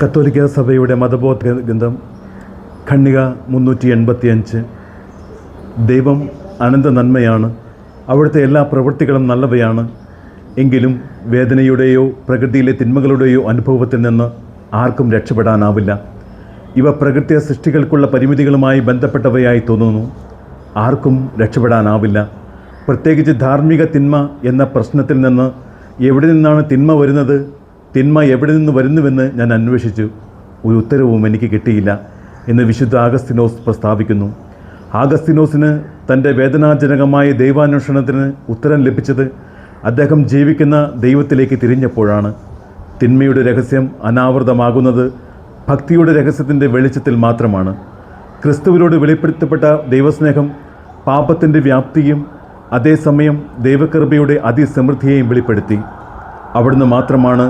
കത്തോലിക്ക സഭയുടെ മതബോധ ഗ്രന്ഥം ഖണ്ഡിക 385. ദൈവം അനന്ത നന്മയാണ്, അവിടുത്തെ എല്ലാ പ്രവൃത്തികളും നല്ലവയാണ്. എങ്കിലും വേദനയുടെയോ പ്രകൃതിയിലെ തിന്മകളുടെയോ അനുഭവത്തിൽ നിന്ന് ആർക്കും രക്ഷപ്പെടാനാവില്ല. ഇവ പ്രകൃതി സൃഷ്ടികൾക്കുള്ള പരിമിതികളുമായി ബന്ധപ്പെട്ടവയായി തോന്നുന്നു. ആർക്കും രക്ഷപ്പെടാനാവില്ല. പ്രത്യേകിച്ച് ധാർമ്മിക തിന്മ എന്ന പ്രശ്നത്തിൽ നിന്ന് എവിടെ നിന്നാണ് തിന്മ വരുന്നത്, തിന്മ എവിടെ നിന്ന് വരുന്നുവെന്ന് ഞാൻ അന്വേഷിച്ചു. ഒരു ഉത്തരവും എനിക്ക് കിട്ടിയില്ല എന്ന് വിശുദ്ധ ആഗസ്തീനോസ് പ്രസ്താവിക്കുന്നു. ആഗസ്തീനോസിന് തൻ്റെ വേദനാജനകമായ ദൈവാന്വേഷണത്തിന് ഉത്തരം ലഭിച്ചത് അദ്ദേഹം ജീവിക്കുന്ന ദൈവത്തിലേക്ക് തിരിഞ്ഞപ്പോഴാണ്. തിന്മയുടെ രഹസ്യം അനാവൃതമാകുന്നത് ഭക്തിയുടെ രഹസ്യത്തിൻ്റെ വെളിച്ചത്തിൽ മാത്രമാണ്. ക്രിസ്തുവിനോട് വെളിപ്പെടുത്തപ്പെട്ട ദൈവസ്നേഹം പാപത്തിൻ്റെ വ്യാപ്തിയും അതേസമയം ദൈവകൃപയുടെ അതിസമൃദ്ധിയെയും വെളിപ്പെടുത്തി. അവിടുന്ന് മാത്രമാണ്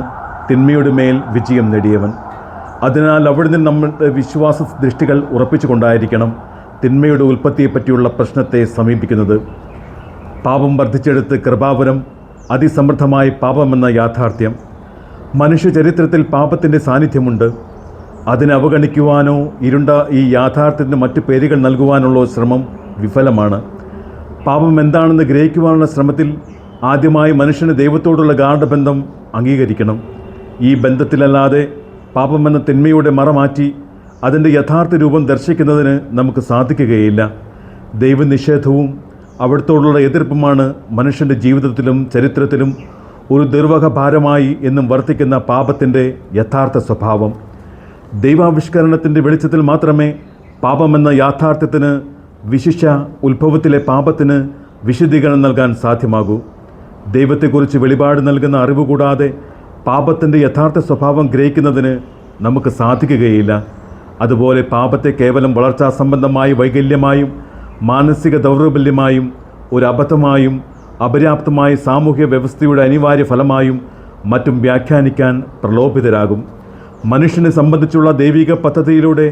തിന്മയുടെ മേൽ വിജയം നേടിയവൻ. അതിനാൽ അവിടുന്ന് നമ്മളുടെ വിശ്വാസ ദൃഷ്ടികൾ ഉറപ്പിച്ചുകൊണ്ടായിരിക്കണം തിന്മയുടെ ഉൽപ്പത്തിയെപ്പറ്റിയുള്ള പ്രശ്നത്തെ സമീപിക്കുന്നത്. പാപം വർദ്ധിച്ചെടുത്ത് കൃപാവരം അതിസമൃദ്ധമായ പാപമെന്ന യാഥാർത്ഥ്യം. മനുഷ്യ ചരിത്രത്തിൽ പാപത്തിൻ്റെ സാന്നിധ്യമുണ്ട്. അതിനെ അവഗണിക്കുവാനോ ഇരുണ്ട ഈ യാഥാർത്ഥ്യത്തിന് മറ്റു പേരുകൾ നൽകുവാനുള്ള ശ്രമം വിഫലമാണ്. പാപം എന്താണെന്ന് ഗ്രഹിക്കുവാനുള്ള ശ്രമത്തിൽ ആദ്യമായി മനുഷ്യന് ദൈവത്തോടുള്ള ഗാഢബന്ധം അംഗീകരിക്കണം. ഈ ബന്ധത്തിലല്ലാതെ പാപമെന്ന തിന്മയുടെ മറ മാറ്റി അതിൻ്റെ യഥാർത്ഥ രൂപം ദർശിക്കുന്നതിന് നമുക്ക് സാധിക്കുകയില്ല. ദൈവനിഷേധവും അവിടത്തോടുള്ള എതിർപ്പുമാണ് മനുഷ്യൻ്റെ ജീവിതത്തിലും ചരിത്രത്തിലും ഒരു ദുർവഹ ഭാരമായി എന്നും വർത്തിക്കുന്ന പാപത്തിൻ്റെ യഥാർത്ഥ സ്വഭാവം. ദൈവാവിഷ്കരണത്തിൻ്റെ വെളിച്ചത്തിൽ മാത്രമേ പാപമെന്ന യാഥാർത്ഥ്യത്തിന്, വിശിഷ്യ ഉത്ഭവത്തിലെ പാപത്തിന് വിശദീകരണം നൽകാൻ സാധ്യമാകൂ. ദൈവത്തെക്കുറിച്ച് വെളിപാട് നൽകുന്ന അറിവ് കൂടാതെ പാപത്തിൻ്റെ യഥാർത്ഥ സ്വഭാവം ഗ്രഹിക്കുന്നതിന് നമുക്ക് സാധിക്കുകയില്ല. അതുപോലെ പാപത്തെ കേവലം വളർച്ചാ സംബന്ധമായ വൈകല്യമായും മാനസിക ദൗർബല്യമായും ഒരു അബദ്ധമായും അപര്യാപ്തമായ സാമൂഹ്യ വ്യവസ്ഥയുടെ അനിവാര്യ ഫലമായും മറ്റും വ്യാഖ്യാനിക്കാൻ പ്രലോഭിതരാകും. മനുഷ്യനെ സംബന്ധിച്ചുള്ള ദൈവിക പദ്ധതിയിലൂടെ,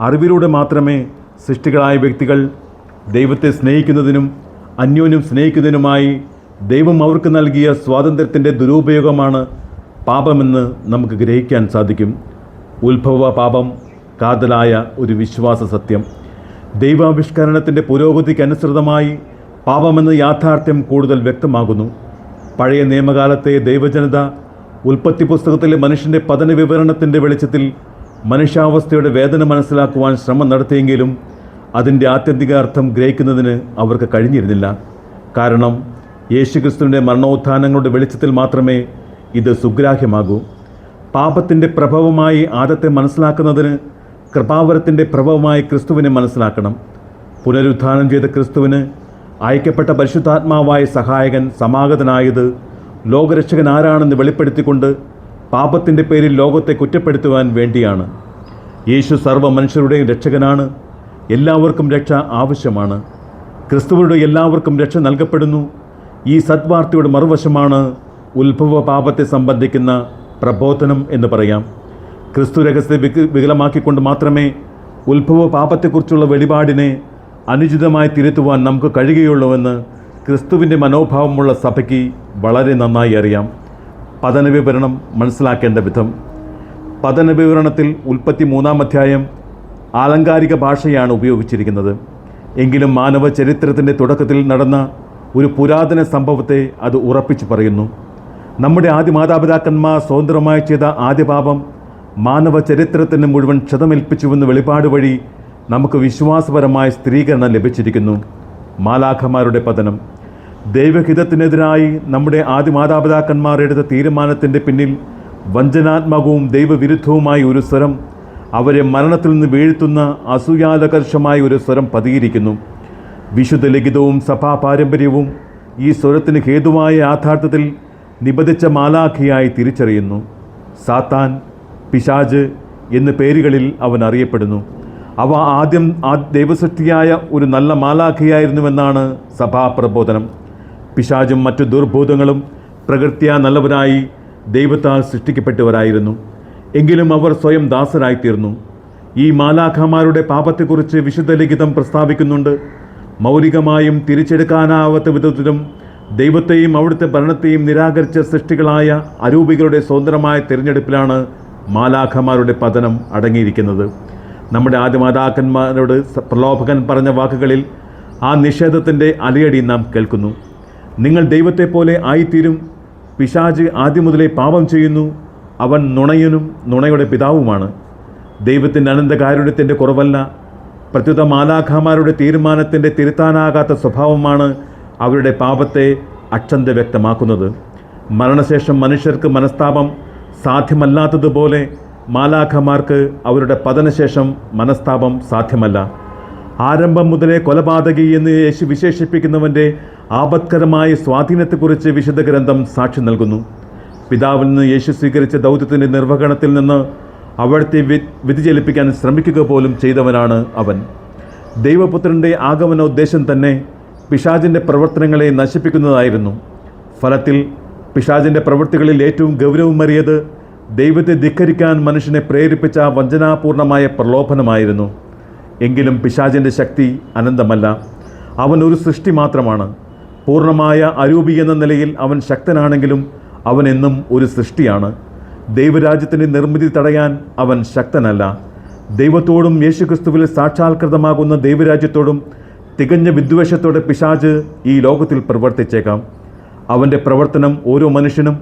അറിവിലൂടെ മാത്രമേ സൃഷ്ടികളായ വ്യക്തികൾ ദൈവത്തെ സ്നേഹിക്കുന്നതിനും അന്യോന്യം സ്നേഹിക്കുന്നതിനുമായി ദൈവം അവർക്ക് നൽകിയ സ്വാതന്ത്ര്യത്തിൻ്റെ ദുരുപയോഗമാണ് പാപമെന്ന് നമുക്ക് ഗ്രഹിക്കാൻ സാധിക്കും. ഉത്ഭവ പാപം കാതലായ ഒരു വിശ്വാസ സത്യം. ദൈവാവിഷ്കരണത്തിൻ്റെ പുരോഗതിക്കനുസൃതമായി പാപമെന്ന യാഥാർത്ഥ്യം കൂടുതൽ വ്യക്തമാകുന്നു. പഴയ നിയമകാലത്തെ ദൈവജനത ഉൽപ്പത്തി പുസ്തകത്തിലെ മനുഷ്യൻ്റെ പതന വിവരണത്തിൻ്റെ വെളിച്ചത്തിൽ മനുഷ്യാവസ്ഥയുടെ വേദന മനസ്സിലാക്കുവാൻ ശ്രമം നടത്തിയെങ്കിലും അതിൻ്റെ ആത്യന്തിക അർത്ഥം ഗ്രഹിക്കുന്നതിന് അവർക്ക് കഴിഞ്ഞിരുന്നില്ല. കാരണം യേശുക്രിസ്തുവിൻ്റെ മരണോത്ഥാനങ്ങളുടെ വെളിച്ചത്തിൽ മാത്രമേ ഇത് സുഗ്രാഹ്യമാകൂ. പാപത്തിൻ്റെ പ്രഭവമായി ആദത്തെ മനസ്സിലാക്കുന്നതിന് കൃപാവരത്തിൻ്റെ പ്രഭവമായി ക്രിസ്തുവിനെ മനസ്സിലാക്കണം. പുനരുത്ഥാനം ചെയ്ത ക്രിസ്തുവിന് അയക്കപ്പെട്ട പരിശുദ്ധാത്മാവായ സഹായകൻ സമാഗതനായത് ലോകരക്ഷകൻ ആരാണെന്ന് വെളിപ്പെടുത്തിക്കൊണ്ട് പാപത്തിൻ്റെ പേരിൽ ലോകത്തെ കുറ്റപ്പെടുത്തുവാൻ വേണ്ടിയാണ്. യേശു സർവ്വ മനുഷ്യരുടെയും രക്ഷകനാണ്. എല്ലാവർക്കും രക്ഷ ആവശ്യമാണ്. ക്രിസ്തുവിലൂടെ എല്ലാവർക്കും രക്ഷ നൽകപ്പെടുന്നു. ഈ സദ്വാർത്തയുടെ മറുവശമാണ് ഉത്ഭവ പാപത്തെ സംബന്ധിക്കുന്ന പ്രബോധനം എന്ന് പറയാം. ക്രിസ്തു രഹസ്യത്തെ വികലമാക്കിക്കൊണ്ട് മാത്രമേ ഉത്ഭവ പാപത്തെക്കുറിച്ചുള്ള വെളിപാടിനെ അനുചിതമായി തിരുത്തുവാൻ നമുക്ക് കഴിയുകയുള്ളൂവെന്ന് ക്രിസ്തുവിൻ്റെ മനോഭാവമുള്ള സഭയ്ക്ക് വളരെ നന്നായി അറിയാം. പതനവിവരണം മനസ്സിലാക്കേണ്ട വിധം. പതനവിവരണത്തിൽ ഉൽപ്പത്തി 3-ാം അധ്യായം ആലങ്കാരിക ഭാഷയാണ് ഉപയോഗിച്ചിരിക്കുന്നത്. എങ്കിലും മാനവ ചരിത്രത്തിൻ്റെ തുടക്കത്തിൽ നടന്ന ഒരു പുരാതന സംഭവത്തെ അത് ഉറപ്പിച്ചു പറയുന്നു. നമ്മുടെ ആദ്യ മാതാപിതാക്കന്മാർ സ്വതന്ത്രമായി ചെയ്ത ആദ്യ പാപം മാനവ ചരിത്രത്തിന് മുഴുവൻ ക്ഷതമേൽപ്പിച്ചുവെന്ന് വെളിപാട് വഴി നമുക്ക് വിശ്വാസപരമായ സ്ഥിരീകരണം ലഭിച്ചിരിക്കുന്നു. മാലാഖമാരുടെ പതനം. ദൈവഹിതത്തിനെതിരായി നമ്മുടെ ആദ്യ മാതാപിതാക്കന്മാർ എടുത്ത തീരുമാനത്തിൻ്റെ പിന്നിൽ വഞ്ചനാത്മകവും ദൈവവിരുദ്ധവുമായ ഒരു സ്വരം, അവരെ മരണത്തിൽ നിന്ന് വീഴ്ത്തുന്ന അസൂയാലകർഷമായ ഒരു സ്വരം പതിയിരിക്കുന്നു. വിശുദ്ധ ലിഖിതവും സഭാ പാരമ്പര്യവും ഈ സ്വരത്തിന് ഹേതുവായ യാഥാർത്ഥ്യത്തിൽ നിബന്ധിച്ച മാലാഖിയായി തിരിച്ചറിയുന്നു. സാത്താൻ, പിശാച് എന്ന പേരുകളിൽ അവൻ അറിയപ്പെടുന്നു. അവ ആദ്യം ദൈവസൃഷ്ടിയായ ഒരു നല്ല മാലാഖിയായിരുന്നുവെന്നാണ് സഭാപ്രബോധനം. പിശാചും മറ്റു ദുർഭൂതങ്ങളും പ്രകൃത്യാ നല്ലവരായി ദൈവത്താൽ സൃഷ്ടിക്കപ്പെട്ടവരായിരുന്നു. എങ്കിലും അവർ സ്വയം ദാസരായിത്തീർന്നു. ഈ മാലാഖമാരുടെ പാപത്തെക്കുറിച്ച് വിശുദ്ധ ലിഖിതം പ്രസ്താവിക്കുന്നുണ്ട്. മൗലികമായും തിരിച്ചെടുക്കാനാവാത്ത വിധത്തിലും ദൈവത്തെയും അവിടുത്തെ ഭരണത്തെയും നിരാകരിച്ച സൃഷ്ടികളായ അരൂപികളുടെ സ്വതന്ത്രമായ തിരഞ്ഞെടുപ്പിലാണ് മാലാഖമാരുടെ പതനം അടങ്ങിയിരിക്കുന്നത്. നമ്മുടെ ആദിമാതാക്കന്മാരോട് പ്രലോഭകൻ പറഞ്ഞ വാക്കുകളിൽ ആ നിഷേധത്തിൻ്റെ അലയടി നാം കേൾക്കുന്നു. നിങ്ങൾ ദൈവത്തെ പോലെ ആയിത്തീരും. പിശാച് ആദ്യം മുതലേ പാപം ചെയ്യുന്നു. അവൻ നുണയനും നുണയുടെ പിതാവുമാണ്. ദൈവത്തിൻ്റെ അനന്തകാരുണ്യത്തിൻ്റെ കുറവല്ല, പ്രത്യുത മാലാഖമാരുടെ തീരുമാനത്തിൻ്റെ തിരുത്താനാകാത്ത സ്വഭാവമാണ് അവരുടെ പാപത്തെ അക്ഷന്ത വ്യക്തമാക്കുന്നത്. മരണശേഷം മനുഷ്യർക്ക് മനസ്താപം സാധ്യമല്ലാത്തതുപോലെ മാലാഖമാർക്ക് അവരുടെ പതനശേഷം മനസ്താപം സാധ്യമല്ല. ആരംഭം മുതലേ കൊലപാതകി എന്ന് യേശു വിശേഷിപ്പിക്കുന്നവൻ്റെ ആപത്കരമായ സ്വാധീനത്തെക്കുറിച്ച് വിശുദ്ധ ഗ്രന്ഥം സാക്ഷി നൽകുന്നു. പിതാവിൽ നിന്ന് യേശു സ്വീകരിച്ച ദൗത്യത്തിൻ്റെ നിർവഹണത്തിൽ നിന്ന് അവിടുത്തെ വ്യതിചലിപ്പിക്കാൻ ശ്രമിക്കുക പോലും ചെയ്തവനാണ് അവൻ. ദൈവപുത്രൻ്റെ ആഗമന ഉദ്ദേശം തന്നെ പിശാചിൻ്റെ പ്രവർത്തനങ്ങളെ നശിപ്പിക്കുന്നതായിരുന്നു. ഫലത്തിൽ പിശാചിൻ്റെ പ്രവൃത്തികളിൽ ഏറ്റവും ഗൗരവമേറിയത് ദൈവത്തെ ധിക്കരിക്കാൻ മനുഷ്യനെ പ്രേരിപ്പിച്ച വഞ്ചനാപൂർണമായ പ്രലോഭനമായിരുന്നു. എങ്കിലും പിശാചിൻ്റെ ശക്തി അനന്തമല്ല. അവൻ ഒരു സൃഷ്ടി മാത്രമാണ്. പൂർണ്ണമായ അരൂപി എന്ന നിലയിൽ അവൻ ശക്തനാണെങ്കിലും അവൻ എന്നും ഒരു സൃഷ്ടിയാണ്. ദൈവരാജ്യത്തിൻ്റെ നിർമ്മിതി തടയാൻ അവൻ ശക്തനല്ല. ദൈവത്തോടും യേശുക്രിസ്തുവിൽ സാക്ഷാത്കൃതമാകുന്ന ദൈവരാജ്യത്തോടും തികഞ്ഞ വിദ്വേഷത്തോടെ പിശാച് ഈ ലോകത്തിൽ പ്രവർത്തിച്ചേക്കാം. അവൻ്റെ പ്രവർത്തനം ഓരോ മനുഷ്യനും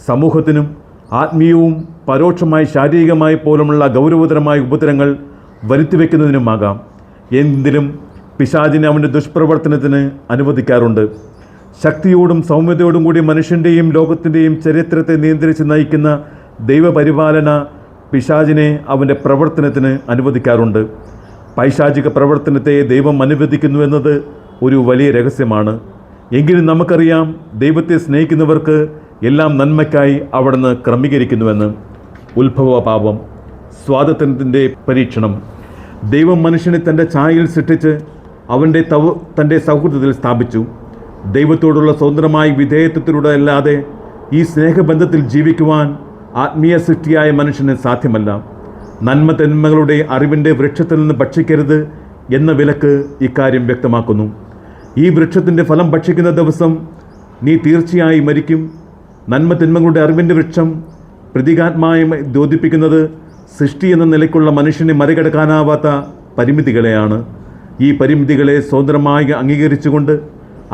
സമൂഹത്തിനും ആത്മീയവും പരോക്ഷമായി ശാരീരികമായി പോലുമുള്ള ഗൗരവതരമായ ഉപദ്രവങ്ങൾ വരുത്തിവെക്കുന്നതിനുമാകാം. എന്തിനും പിശാചിനെ അവൻ്റെ ദുഷ്പ്രവർത്തനത്തിന് അനുവദിക്കാറുണ്ട്. ശക്തിയോടും സൗമ്യതയോടും കൂടി മനുഷ്യൻ്റെയും ലോകത്തിൻ്റെയും ചരിത്രത്തെ നിയന്ത്രിച്ച് നയിക്കുന്ന ദൈവപരിപാലന പിശാചിനെ അവൻ്റെ പ്രവർത്തനത്തിന് അനുവദിക്കാറുണ്ട്. പൈശാചിക പ്രവർത്തനത്തെ ദൈവം അനുവദിക്കുന്നു എന്നത് ഒരു വലിയ രഹസ്യമാണ്. എങ്കിലും നമുക്കറിയാം, ദൈവത്തെ സ്നേഹിക്കുന്നവർക്ക് എല്ലാം നന്മയ്ക്കായി അവിടുന്ന് ക്രമീകരിക്കുന്നുവെന്ന്. ഉത്ഭവ പാപം, സ്വാതന്ത്ര്യത്തിൻ്റെ പരീക്ഷണം. ദൈവം മനുഷ്യനെ തൻ്റെ ഛായയിൽ സൃഷ്ടിച്ച് തൻ്റെ സൗഹൃദത്തിൽ സ്ഥാപിച്ചു. ദൈവത്തോടുള്ള സ്വതന്ത്രമായ വിധേയത്വത്തിലൂടെ അല്ലാതെ ഈ സ്നേഹബന്ധത്തിൽ ജീവിക്കുവാൻ ആത്മീയ സൃഷ്ടിയായ മനുഷ്യന് സാധ്യമല്ല. നന്മ തിന്മകളുടെ അറിവിൻ്റെ വൃക്ഷത്തിൽ നിന്ന് ഭക്ഷിക്കരുത് എന്ന വിലക്ക് ഇക്കാര്യം വ്യക്തമാക്കുന്നു. ഈ വൃക്ഷത്തിൻ്റെ ഫലം ഭക്ഷിക്കുന്ന ദിവസം നീ തീർച്ചയായും മരിക്കും. നന്മ തിന്മകളുടെ അറിവിൻ്റെ വൃക്ഷം പ്രതീകാത്മകമായി ദ്യോതിപ്പിക്കുന്നത് സൃഷ്ടി എന്ന നിലയ്ക്കുള്ള മനുഷ്യനെ മറികടക്കാനാവാത്ത പരിമിതികളെയാണ്. ഈ പരിമിതികളെ സ്വതന്ത്രമായി അംഗീകരിച്ചുകൊണ്ട്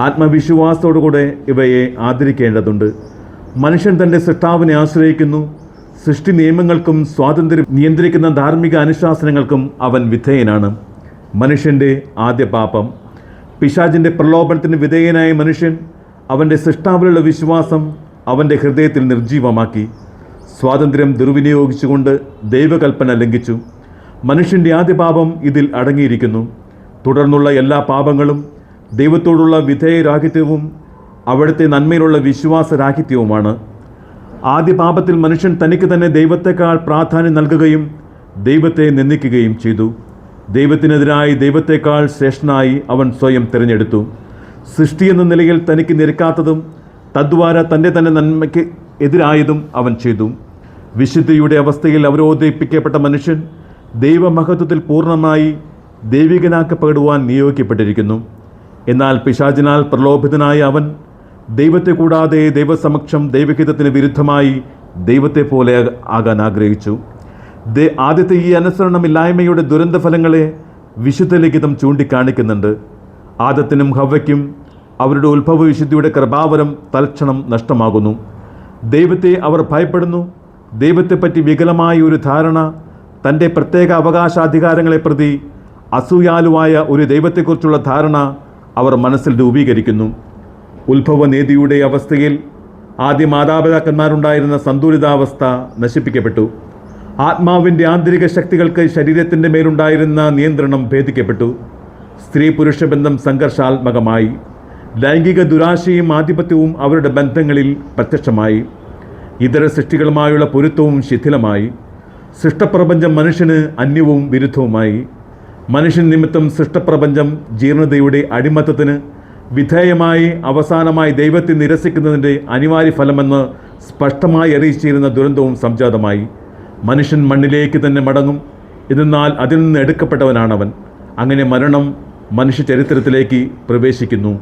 ആത്മവിശ്വാസത്തോടുകൂടെ ഇവയെ ആദരിക്കേണ്ടതുണ്ട്. മനുഷ്യൻ തൻ്റെ സൃഷ്ടാവിനെ ആശ്രയിക്കുന്നു. സൃഷ്ടി നിയമങ്ങൾക്കും സ്വാതന്ത്ര്യം നിയന്ത്രിക്കുന്ന ധാർമ്മിക അനുശാസനങ്ങൾക്കും അവൻ വിധേയനാണ്. മനുഷ്യൻ്റെ ആദ്യ പാപം. പിശാചിൻ്റെ പ്രലോഭനത്തിന് വിധേയനായ മനുഷ്യൻ അവൻ്റെ സൃഷ്ടാവിലുള്ള വിശ്വാസം അവൻ്റെ ഹൃദയത്തിൽ നിർജ്ജീവമാക്കി. സ്വാതന്ത്ര്യം ദുർവിനിയോഗിച്ചുകൊണ്ട് ദൈവകൽപ്പന ലംഘിച്ചു. മനുഷ്യൻ്റെ ആദ്യ പാപം ഇതിൽ അടങ്ങിയിരിക്കുന്നു. തുടർന്നുള്ള എല്ലാ പാപങ്ങളും ദൈവത്തോടുള്ള വിധേയരാഹിത്യവും അവിടുത്തെ നന്മയിലുള്ള വിശ്വാസരാഹിത്യവുമാണ്. ആദ്യ പാപത്തിൽ മനുഷ്യൻ തനിക്ക് തന്നെ ദൈവത്തെക്കാൾ പ്രാധാന്യം നൽകുകയും ദൈവത്തെ നിന്ദിക്കുകയും ചെയ്തു. ദൈവത്തിനെതിരായി ദൈവത്തെക്കാൾ ശ്രേഷ്ഠനായി അവൻ സ്വയം തിരഞ്ഞെടുത്തു. സൃഷ്ടി എന്ന നിലയിൽ തനിക്ക് നിരക്കാത്തതും തദ്വാര തൻ്റെ തന്നെ നന്മയ്ക്ക് എതിരായതും അവൻ ചെയ്തു. വിശുദ്ധിയുടെ അവസ്ഥയിൽ അവരോധിപ്പിക്കപ്പെട്ട മനുഷ്യൻ ദൈവമഹത്വത്തിൽ പൂർണ്ണമായി ദൈവികനാക്കപ്പെടുവാൻ നിയോഗിക്കപ്പെട്ടിരിക്കുന്നു. എന്നാൽ പിശാചിനാൽ പ്രലോഭിതനായ അവൻ ദൈവത്തെ കൂടാതെ ദൈവസമക്ഷം ദൈവഹിതത്തിന് വിരുദ്ധമായി ദൈവത്തെ പോലെ ആകാൻ ആഗ്രഹിച്ചു. ആദ്യത്തെ ഈ അനുസരണമില്ലായ്മയുടെ ദുരന്തഫലങ്ങളെ വിശുദ്ധ ലിഖിതം ചൂണ്ടിക്കാണിക്കുന്നുണ്ട്. ആദത്തിനും ഹവ്വയ്ക്കും അവരുടെ ഉത്ഭവവിശുദ്ധിയുടെ കൃപാവരം തൽക്ഷണം നഷ്ടമാകുന്നു. ദൈവത്തെ അവർ ഭയപ്പെടുന്നു. ദൈവത്തെപ്പറ്റി വികലമായ ഒരു ധാരണ, തൻ്റെ പ്രത്യേക അവകാശാധികാരങ്ങളെ പ്രതി അസൂയാലുവായ ഒരു ദൈവത്തെക്കുറിച്ചുള്ള ധാരണ അവർ മനസ്സിൽ രൂപീകരിക്കുന്നു. ഉത്ഭവനീതിയുടെ അവസ്ഥയിൽ ആദ്യ മാതാപിതാക്കന്മാരുണ്ടായിരുന്ന സന്തുലിതാവസ്ഥ നശിപ്പിക്കപ്പെട്ടു. ആത്മാവിൻ്റെ ആന്തരിക ശക്തികൾക്ക് ശരീരത്തിൻ്റെ മേലുണ്ടായിരുന്ന നിയന്ത്രണം ഭേദിക്കപ്പെട്ടു. സ്ത്രീ പുരുഷ ബന്ധം സംഘർഷാത്മകമായി. ലൈംഗിക ദുരാശയും ആധിപത്യവും അവരുടെ ബന്ധങ്ങളിൽ പ്രത്യക്ഷമായി. ഇതര സൃഷ്ടികളുമായുള്ള പൊരുത്തവും ശിഥിലമായി. സൃഷ്ടപ്രപഞ്ചം മനുഷ്യന് അന്യവും വിരുദ്ധവുമായി. മനുഷ്യൻ നിമിത്തം സൃഷ്ടപ്രപഞ്ചം ജീർണതയുടെ അടിമത്തത്തിന് വിധേയമായി അവസാനമായി ദൈവത്തെ നിരസിക്കുന്നതിൻ്റെ അനിവാര്യ ഫലമെന്ന് സ്പഷ്ടമായി അറിയിച്ചിരുന്ന ദുരന്തവും സംജാതമായി. മനുഷ്യൻ മണ്ണിലേക്ക് തന്നെ മടങ്ങും. എന്നാൽ അതിൽ നിന്ന് എടുക്കപ്പെട്ടവനാണവൻ. അങ്ങനെ മരണം മനുഷ്യ ചരിത്രത്തിലേക്ക് പ്രവേശിക്കുന്നു.